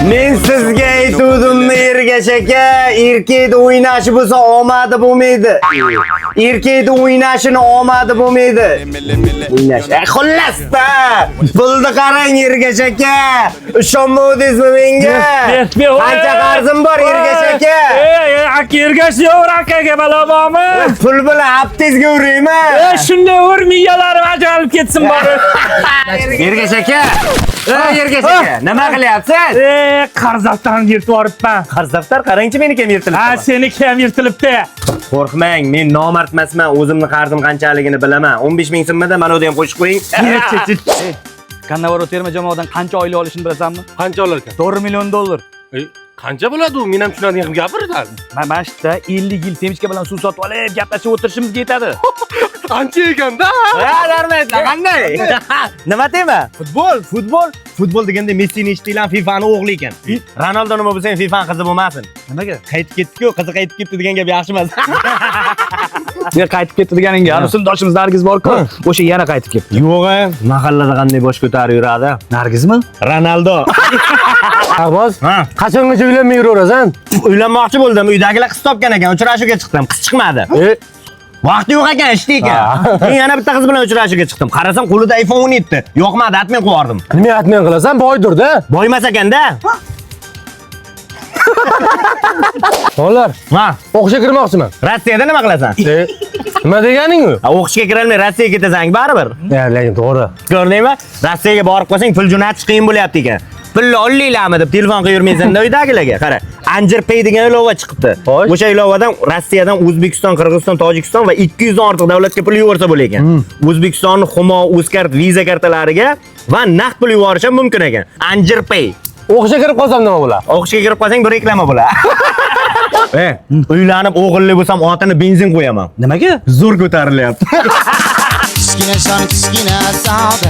Men sizga aytuvdim Ergash aka, erkakda o'ynashi bo'lsa omadi bo'lmaydi. Erkakda o'ynashini omadi bo'lmaydi. O'ynash. Xullasda, pulni qarang Ergash aka. Ishonmadingizmi menga? Qancha qarzim bor Ergash aka? Aka Ergash yo'q akaga balo bormi? Pul bilan aptezga urayman. Shunday ur miyalarim ajalib ketsin bari. Ergash aka. Ergash aka, nima qilyapsiz? Qarzaftarni yirtib olibman. Qarzaftar qarangchi meniki ham yirtilibdi. Ha, seniki ham yirtilibdi. Qo'rqmang, men nomard emasman, o'zimni qarzim qanchaligini bilaman. 15 ming so'mda mana buni ham qo'shib qo'ying. Kannavaro terma jamoadan qancha oylik olishini bilasanmi? Qancha olar ekan? 4 million dollar. Qancha bo'ladi u? Men ham tushunadigan qilib gapirdan. Mana shunda 50 yil Semichka bilan suv sotib olib, gaplashib o'tirishimizga yetadi. Qancha ekan-da? Rahmat, qanday? Nima tema? Futbol deganda Messini eshitdinglar, FIFAning o'g'li ekan. Ronaldo nima bo'lsa ham FIFAning qizi bo'lmasin. Nimaga? Qaytib ketdi-ku, qizi qaytib ketdi degan gap yaxshi emas. Nega qaytib ketdi deganingga, sinfdoshimiz Nargiz bor-ku, o'sha yana qaytib ketdi. Yo'q, mahallada qanday bosh ko'tarib yuradi? Nargizmi? Ronaldo. Abbos, Ha. qachongacha uylanmay yuraverasan? Uylanmoqchi bo'ldim, uydagilar qiz topgan ekan, uchrashuvga chiqdim, qiz chiqmadi. Vaqti yo'q ekan, ishda ekan. Men yana bitta qiz bilan uchrashuvga chiqdim. Qarasam, qo'lida iPhone 17. Yo'qmadi, atmay qo'yardim. Nima atmay qilasan? Boydir-da. Boymas ekanda. Olar, Ha, o'qishga kirmoqchiman. Rossiyada nima qilasan? Nima deganing u? O'qishga kirolmay Rossiyaga ketasan, baribir. Lekin to'g'ri. Ko'rdingmi? Rossiyaga borib qolsang, pul jo'natish qiyin bo'lyapti ekan. Pulni olinglarmi deb telefon qilib yurmaysan-da uydagilarga. Qara, Anjir Pay degan ilova chiqibdi. O'sha ilovadan Rossiyadan O'zbekiston, Qirg'iziston, Tojikiston va 200 dan ortiq davlatga pul yuborsa bo'lar ekan. O'zbekiston Humo, Uzcard, Visa kartalariga va naqd pul yuborish ham mumkin ekan. Anjir Pay. O'qishga kirib qolsam nima bo'ladi? O'qishga kirib qolsang bir reklama bo'ladi. Uylanib o'g'illi bo'lsam otini benzin qo'yaman. Nimaga? Zo'r ko'tarilyapti. Kichkina shon, kichkina savdo.